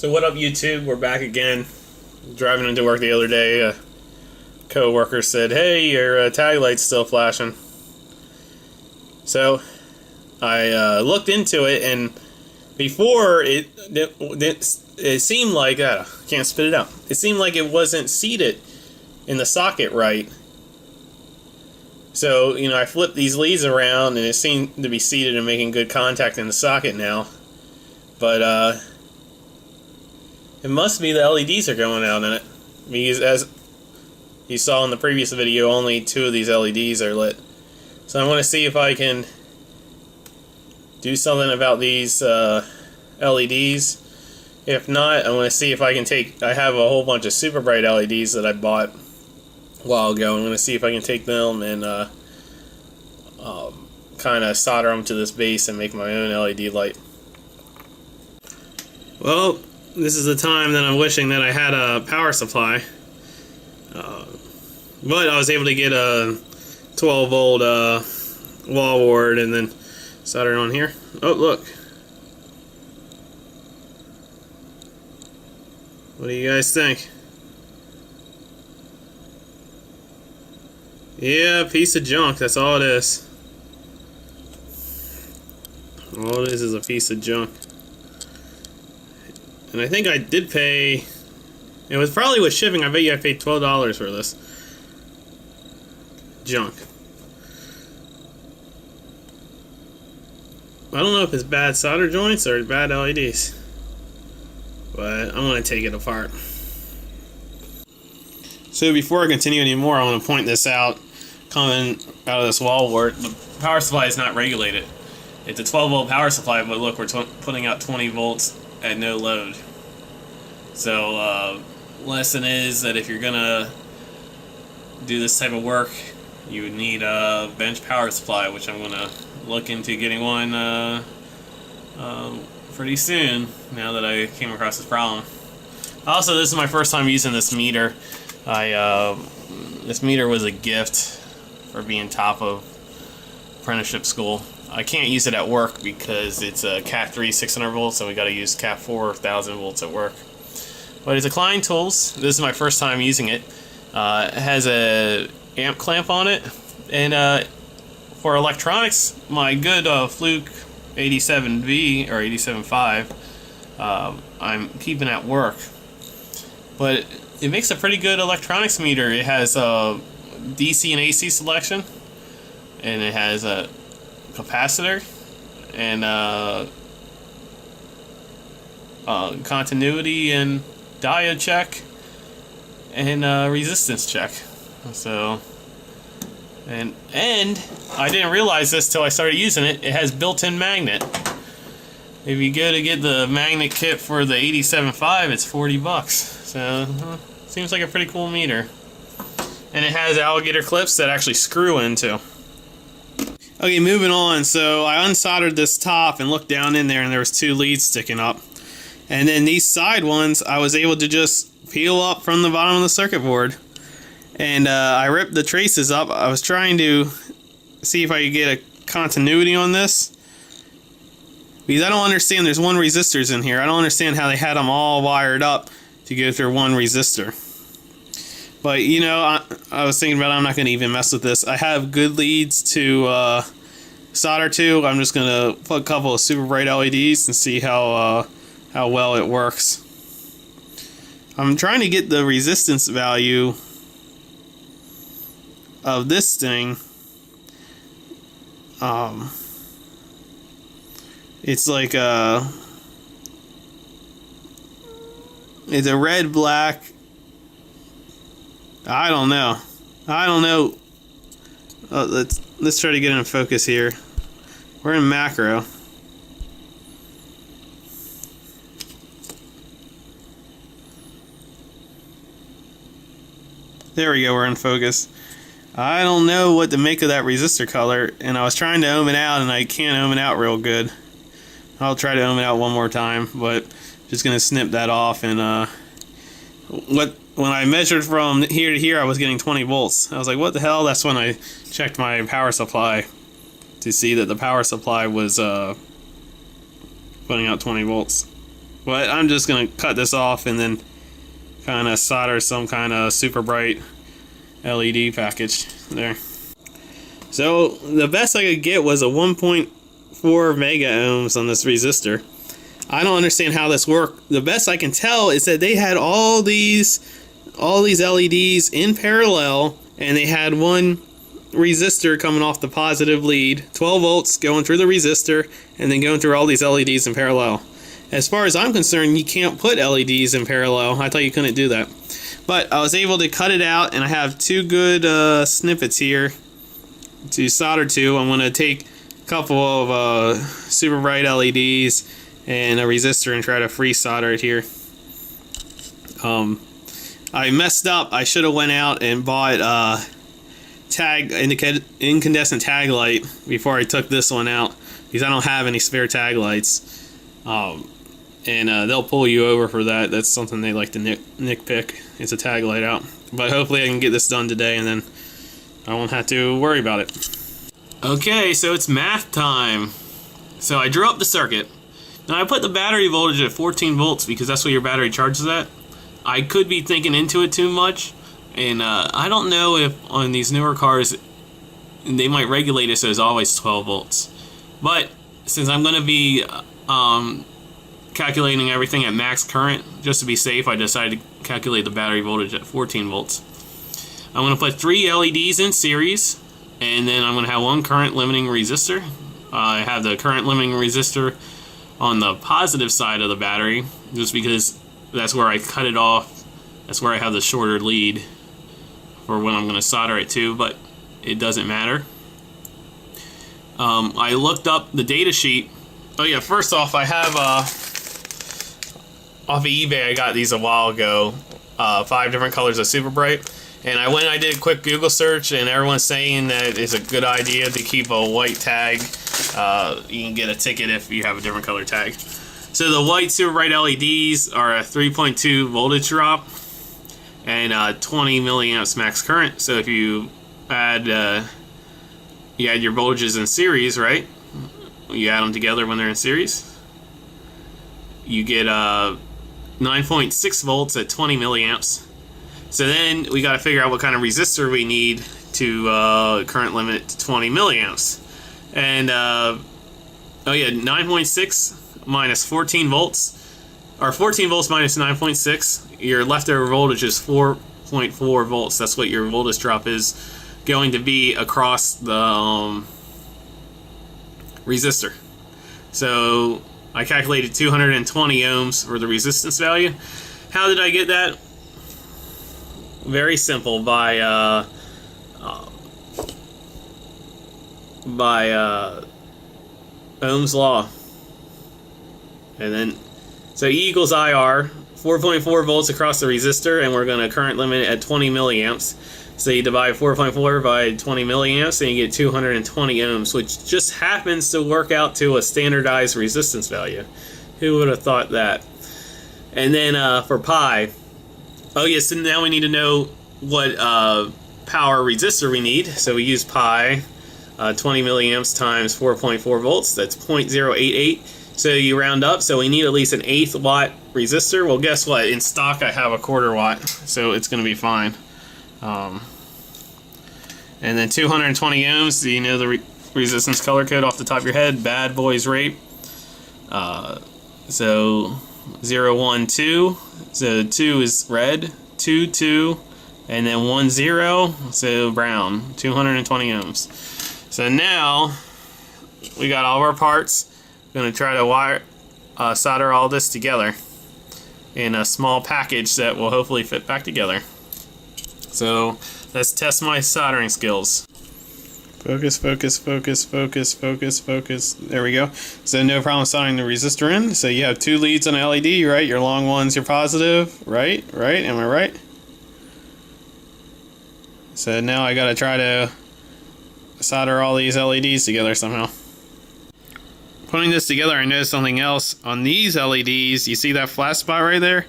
So what up, YouTube? We're back again. Driving into work the other day, a co-worker said, "Hey, your tag light's still flashing." So I looked into it, and before it seemed like can't spit it out. It seemed like it wasn't seated in the socket right. So I flipped these leads around, and it seemed to be seated and making good contact in the socket now. But it must be the LEDs are going out in it, because as you saw in the previous video, only 2 of these LEDs are lit. So I want to see if I can do something about these LEDs. If not, I want to see if I can I have a whole bunch of super bright LEDs that I bought a while ago. I'm going to see if I can take them and kind of solder them to this base and make my own LED light. Well, this is the time that I'm wishing that I had a power supply. But I was able to get a 12 volt wall wart and then solder it on here. Oh, look. What do you guys think? Yeah, piece of junk. That's all it is. All it is a piece of junk. And I think I did pay... It was probably with shipping. I bet you I paid $12 for this junk. I don't know if it's bad solder joints or bad LEDs, but I'm going to take it apart. So before I continue anymore, I want to point this out. Coming out of this wall wart, the power supply is not regulated. It's a 12 volt power supply, but look, we're putting out 20 volts at no load. So lesson is that if you're gonna do this type of work, you would need a bench power supply, which I'm gonna look into getting one pretty soon, now that I came across this problem. Also, this is my first time using this meter. This meter was a gift for being top of apprenticeship school. I can't use it at work because it's a Cat 3 600 volts, and we got to use Cat 4 1000 volts at work. But it's a Klein Tools. This is my first time using it. It has a amp clamp on it, and for electronics, my good Fluke 87V or 87.5, I'm keeping at work. But it makes a pretty good electronics meter. It has DC and AC selection, and it has a capacitor and continuity and diode check and resistance check. So and I didn't realize this till I started using it. It has built-in magnet. If you go to get the magnet kit for the 87.5, it's $40. So seems like a pretty cool meter. And it has alligator clips that actually screw into. Okay, moving on. So I unsoldered this top and looked down in there, and there was 2 leads sticking up. And then these side ones, I was able to just peel up from the bottom of the circuit board. And I ripped the traces up. I was trying to see if I could get a continuity on this, because I don't understand. There's 1 resistors in here. I don't understand how they had them all wired up to go through 1 resistor. But I was thinking about it. I'm not going to even mess with this. I have good leads to solder to. I'm just going to put a couple of super bright LEDs and see how well it works. I'm trying to get the resistance value of this thing. It's like it's a red black. I don't know. Let's try to get in focus here. We're in macro. There we go, we're in focus. I don't know what to make of that resistor color, and I was trying to ohm it out, and I can't ohm it out real good. I'll try to ohm it out one more time, but just gonna snip that off. And when I measured from here to here, I was getting 20 volts. I was like, what the hell? That's when I checked my power supply to see that the power supply was putting out 20 volts. But I'm just gonna cut this off and then kind of solder some kind of super bright LED package there. So the best I could get was a 1.4 mega ohms on this resistor. I don't understand how this worked. The best I can tell is that they had all these LEDs in parallel, and they had one resistor coming off the positive lead, 12 volts going through the resistor, and then going through all these LEDs in parallel. As far as I'm concerned, you can't put LEDs in parallel. I thought you couldn't do that. But I was able to cut it out, and I have two good snippets here to solder to. I'm going to take a couple of super bright LEDs and a resistor and try to free solder it here. I messed up. I should have went out and bought incandescent tag light before I took this one out, because I don't have any spare tag lights. And they'll pull you over for that. That's something they like to nitpick. It's a tag light out. But hopefully I can get this done today, and then I won't have to worry about it. Okay, so it's math time. So I drew up the circuit. Now I put the battery voltage at 14 volts because that's what your battery charges at. I could be thinking into it too much, and I don't know if on these newer cars they might regulate it so it's always 12 volts. But since I'm going to be calculating everything at max current, just to be safe, I decided to calculate the battery voltage at 14 volts. I'm going to put 3 LEDs in series, and then I'm going to have one current limiting resistor. I have the current limiting resistor on the positive side of the battery, just because that's where I cut it off. That's where I have the shorter lead for when I'm going to solder it to, but it doesn't matter. I looked up the data sheet. Oh yeah, first off, I have off of eBay, I got these a while ago, 5 different colors of super bright, and I went and I did a quick Google search, and everyone's saying that it's a good idea to keep a white tag. You can get a ticket if you have a different color tag. So the white super bright LEDs are a 3.2 voltage drop and 20 milliamps max current. So if you add your voltages in series, right? You add them together when they're in series, you get 9.6 volts at 20 milliamps. So then we got to figure out what kind of resistor we need to current limit it to 20 milliamps. And 9.6 minus 14 volts, or 14 volts minus 9.6, your leftover voltage is 4.4 volts. That's what your voltage drop is going to be across the resistor. So I calculated 220 ohms for the resistance value. How did I get that? Very simple, by Ohm's law. And then, so E equals IR, 4.4 volts across the resistor, and we're going to current limit it at 20 milliamps. So you divide 4.4 by 20 milliamps, and you get 220 ohms, which just happens to work out to a standardized resistance value. Who would have thought that? And then for pi, oh yes, so now we need to know what power resistor we need. So we use pi, 20 milliamps times 4.4 volts, that's 0.088. So you round up, so we need at least an 1/8 watt resistor. Well, guess what? In stock, I have a 1/4 watt, so it's going to be fine. And then 220 ohms. Do you know the resistance color code off the top of your head? Bad boys rape. So 0, 1, 2. So 2 is red. 2, 2, and then 1, 0. So brown. 220 ohms. So now we got all of our parts. Going to try to solder all this together in a small package that will hopefully fit back together. So let's test my soldering skills. Focus, focus, focus, focus, focus, focus. There we go. So no problem soldering the resistor in. So you have 2 leads on the LED, right? Your long one's your positive, right? Right? Am I right? So now I got to try to solder all these LEDs together somehow. Putting this together, I noticed something else. On these LEDs, you see that flat spot right there?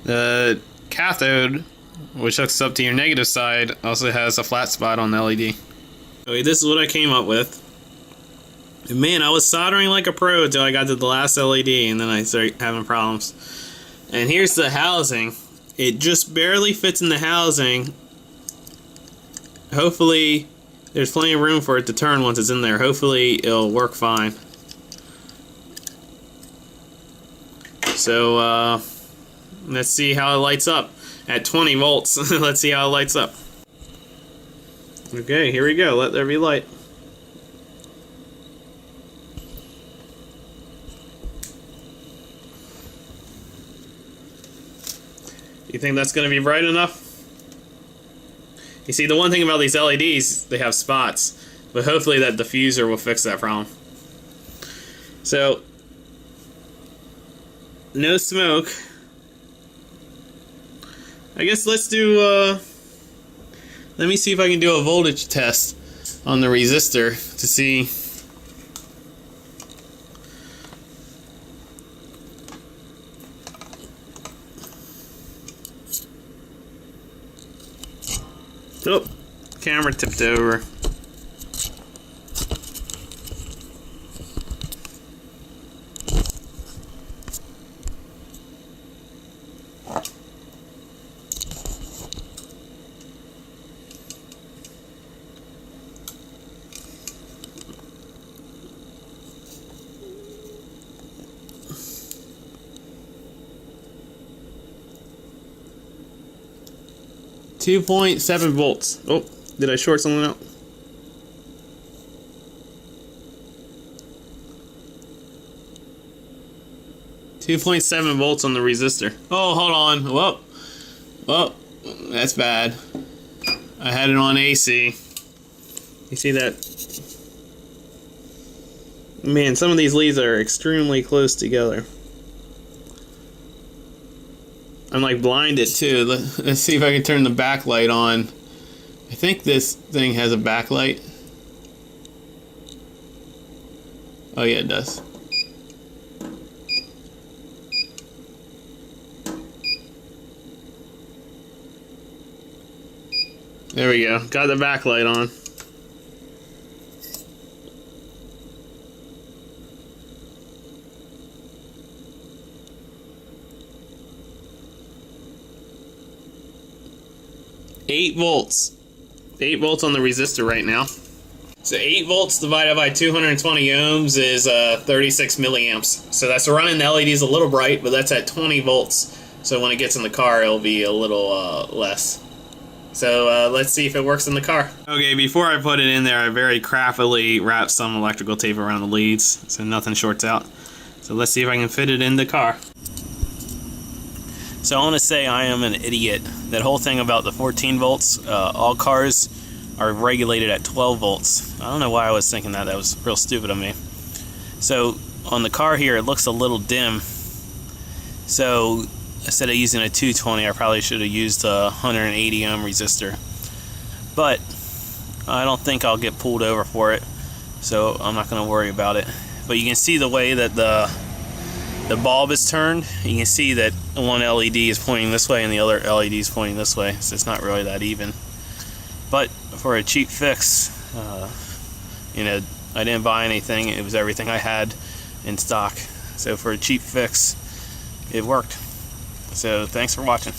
The cathode, which hooks up to your negative side, also has a flat spot on the LED. Okay, this is what I came up with. Man, I was soldering like a pro until I got to the last LED, and then I started having problems. And here's the housing. It just barely fits in the housing. Hopefully, there's plenty of room for it to turn once it's in there. Hopefully, it'll work fine. So, let's see how it lights up at 20 volts. Let's see how it lights up. Okay, here we go. Let there be light. You think that's going to be bright enough? You see, the one thing about these LEDs, they have spots, but hopefully that diffuser will fix that problem. So, no smoke. I guess let's do, let me see if I can do a voltage test on the resistor to see. Oh, camera tipped over. .7 volts. Oh, did I short something out? .7 volts on the resistor. Oh, hold on. Whoa. Whoa. That's bad. I had it on AC. You see that? Man, some of these leads are extremely close together. I'm like blinded too. Let's see if I can turn the backlight on. I think this thing has a backlight. Oh yeah, it does. There we go. Got the backlight on. $8 volts. 8 volts on the resistor right now. So 8 volts divided by 220 ohms is 36 milliamps. So that's running the LEDs a little bright, but that's at 20 volts. So when it gets in the car, it'll be a little less. So let's see if it works in the car. Okay, before I put it in there, I very craftily wrapped some electrical tape around the leads so nothing shorts out. So let's see if I can fit it in the car. So I want to say I am an idiot. That whole thing about the 14 volts, all cars are regulated at 12 volts. I don't know why I was thinking that. That was real stupid of me. So on the car here, it looks a little dim. So instead of using a 220, I probably should have used a 180 ohm resistor. But I don't think I'll get pulled over for it, so I'm not going to worry about it. But you can see the way that the bulb is turned. You can see that one LED is pointing this way and the other LED is pointing this way, so it's not really that even. But for a cheap fix, you know, I didn't buy anything. It was everything I had in stock. So for a cheap fix, it worked. So thanks for watching.